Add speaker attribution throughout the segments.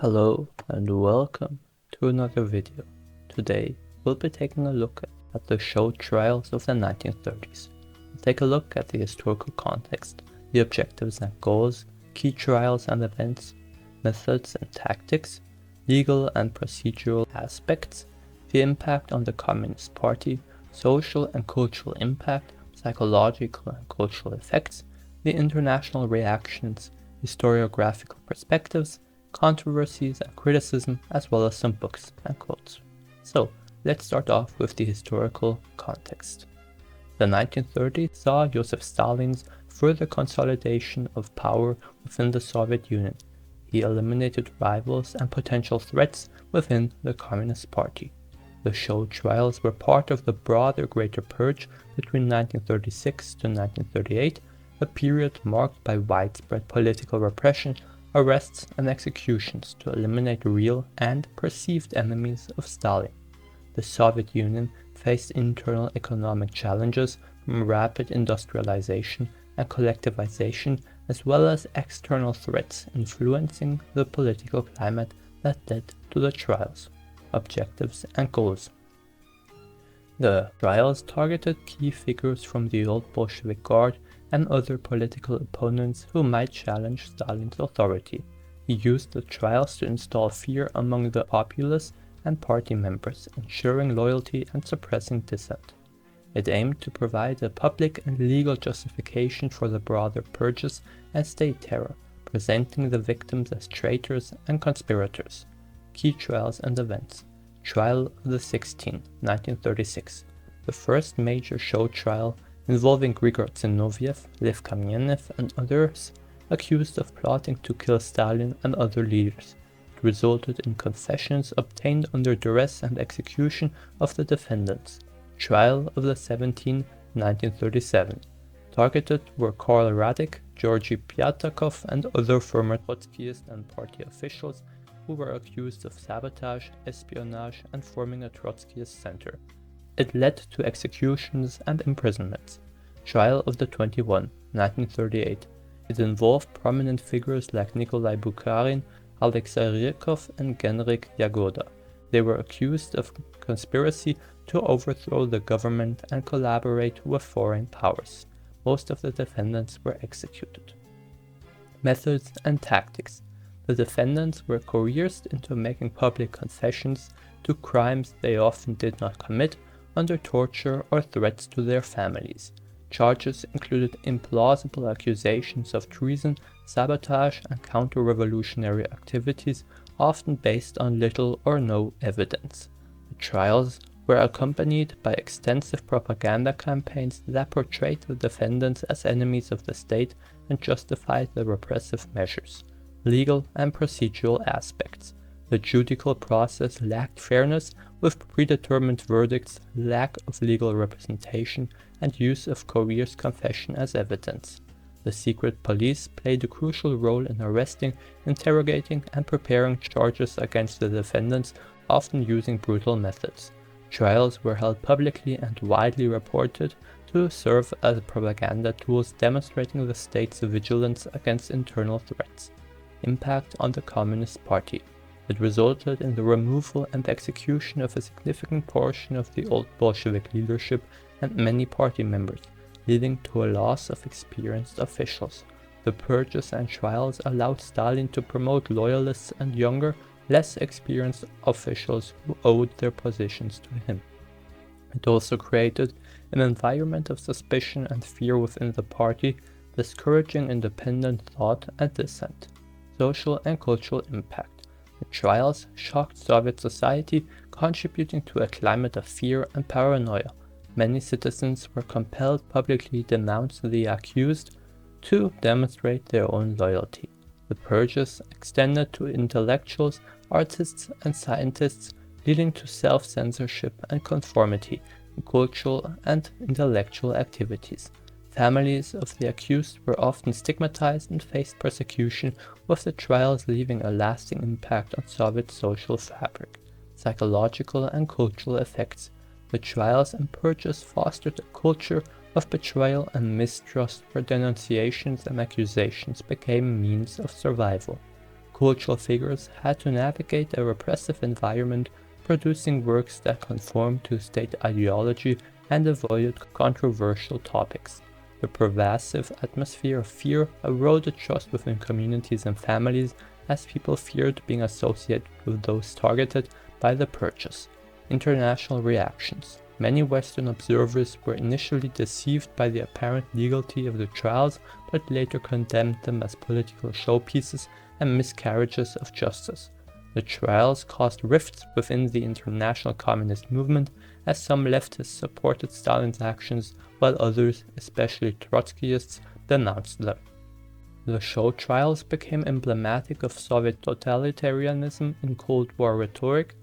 Speaker 1: Hello and welcome to another video. Today we'll be taking a look at the show trials of the 1930s. We'll take a look at the historical context, the objectives and goals, key trials and events, methods and tactics, legal and procedural aspects, the impact on the Communist Party, social and cultural impact, psychological and cultural effects, the international reactions, historiographical perspectives, controversies and criticism, as well as some books and quotes. So let's start off with the historical context. The 1930s saw Joseph Stalin's further consolidation of power within the Soviet Union. He eliminated rivals and potential threats within the Communist Party. The show trials were part of the broader Greater Purge between 1936 to 1938, a period marked by widespread political repression, arrests and executions to eliminate real and perceived enemies of Stalin. The Soviet Union faced internal economic challenges from rapid industrialization and collectivization, as well as external threats influencing the political climate that led to the trials. Objectives and goals. The trials targeted key figures from the old Bolshevik Guard and other political opponents who might challenge Stalin's authority. He used the trials to install fear among the populace and party members, ensuring loyalty and suppressing dissent. It aimed to provide a public and legal justification for the broader purges and state terror, presenting the victims as traitors and conspirators. Key trials and events. Trial of the 16, 1936. The first major show trial involving Grigor Zinoviev, Lev Kamenev and others accused of plotting to kill Stalin and other leaders. It resulted in confessions obtained under duress and execution of the defendants. Trial of the 17, 1937. Targeted were Karl Radek, Georgy Pyatakov and other former Trotskyist and party officials who were accused of sabotage, espionage and forming a Trotskyist center. It led to executions and imprisonments. Trial of the 21, 1938. It involved prominent figures like Nikolai Bukharin, Alexei Rykov and Genrik Yagoda. They were accused of conspiracy to overthrow the government and collaborate with foreign powers. Most of the defendants were executed. Methods and tactics. The defendants were coerced into making public confessions to crimes they often did not commit under torture or threats to their families. Charges included implausible accusations of treason, sabotage and counter-revolutionary activities, often based on little or no evidence. The trials were accompanied by extensive propaganda campaigns that portrayed the defendants as enemies of the state and justified the repressive measures. Legal and procedural aspects. The judicial process lacked fairness, with predetermined verdicts, lack of legal representation, and use of coerced confession as evidence. The secret police played a crucial role in arresting, interrogating, and preparing charges against the defendants, often using brutal methods. Trials were held publicly and widely reported to serve as propaganda tools demonstrating the state's vigilance against internal threats. Impact on the Communist Party. It resulted in the removal and execution of a significant portion of the old Bolshevik leadership and many party members, leading to a loss of experienced officials. The purges and trials allowed Stalin to promote loyalists and younger, less experienced officials who owed their positions to him. It also created an environment of suspicion and fear within the party, discouraging independent thought and dissent. Social and cultural impact. The trials shocked Soviet society, contributing to a climate of fear and paranoia. Many citizens were compelled publicly to denounce the accused to demonstrate their own loyalty. The purges extended to intellectuals, artists and scientists, leading to self-censorship and conformity in cultural and intellectual activities. Families of the accused were often stigmatized and faced persecution, with the trials leaving a lasting impact on Soviet social fabric. Psychological and cultural effects. The trials and purges fostered a culture of betrayal and mistrust where denunciations and accusations became means of survival. Cultural figures had to navigate a repressive environment, producing works that conformed to state ideology and avoided controversial topics. The pervasive atmosphere of fear eroded trust within communities and families, as people feared being associated with those targeted by the purges. International reactions. Many Western observers were initially deceived by the apparent legality of the trials, but later condemned them as political showpieces and miscarriages of justice. The trials caused rifts within the international communist movement, as some leftists supported Stalin's actions while others, especially Trotskyists, denounced them. The show trials became emblematic of Soviet totalitarianism in Cold War rhetoric,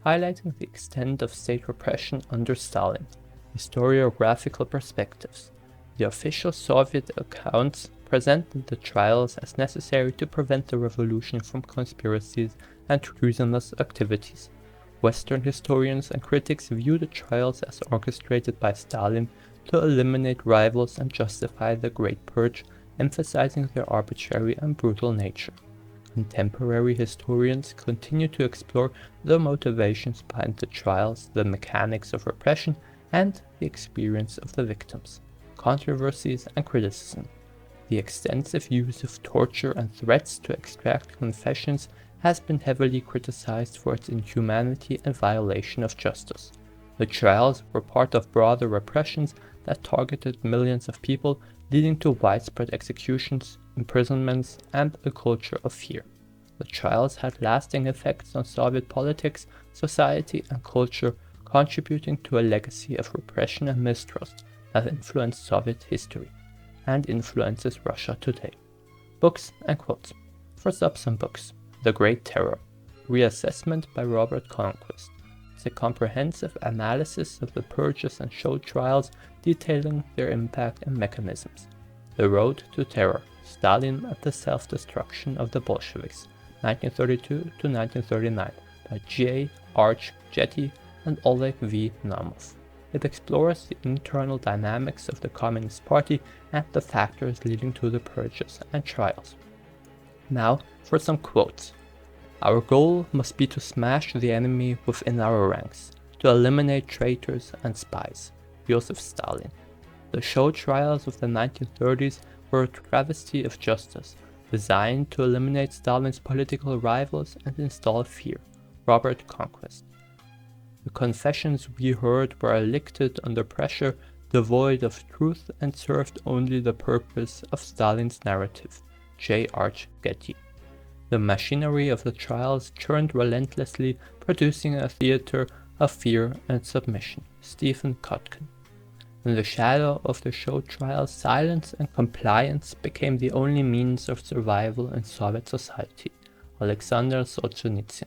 Speaker 1: highlighting the extent of state repression under Stalin. Historiographical perspectives. The official Soviet accounts presented the trials as necessary to prevent the revolution from conspiracies and treasonous activities. Western historians and critics view the trials as orchestrated by Stalin to eliminate rivals and justify the Great Purge, emphasizing their arbitrary and brutal nature. Contemporary historians continue to explore the motivations behind the trials, the mechanics of repression, and the experience of the victims. Controversies and criticism. The extensive use of torture and threats to extract confessions has been heavily criticized for its inhumanity and violation of justice. The trials were part of broader repressions that targeted millions of people, leading to widespread executions, imprisonments, and a culture of fear. The trials had lasting effects on Soviet politics, society, and culture, contributing to a legacy of repression and mistrust that influenced Soviet history and influences Russia today. Books and quotes. First up, some books. The Great Terror. Reassessment by Robert Conquest. It's a comprehensive analysis of the purges and show trials, detailing their impact and mechanisms. The Road to Terror. Stalin at the Self-Destruction of the Bolsheviks, 1932 to 1939, by J. Arch Getty and Oleg V. Naumov. It explores the internal dynamics of the Communist Party and the factors leading to the purges and trials. Now for some quotes. Our goal must be to smash the enemy within our ranks, to eliminate traitors and spies. Joseph Stalin. The show trials of the 1930s were a travesty of justice, designed to eliminate Stalin's political rivals and install fear. Robert Conquest. The confessions we heard were elicted under pressure, devoid of truth, and served only the purpose of Stalin's narrative. J. Arch Getty. The machinery of the trials churned relentlessly, producing a theater of fear and submission. Stephen Kotkin. In the shadow of the show trials, silence and compliance became the only means of survival in Soviet society. Alexander Solzhenitsyn.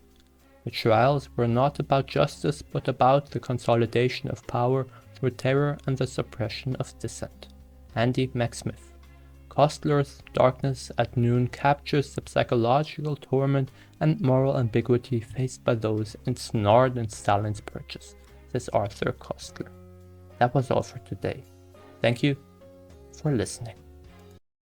Speaker 1: The trials were not about justice, but about the consolidation of power through terror and the suppression of dissent. Andy McSmith. Kostler's Darkness at Noon captures the psychological torment and moral ambiguity faced by those ensnared in Stalin's purges, says Arthur Kostler. That was all for today. Thank you for listening.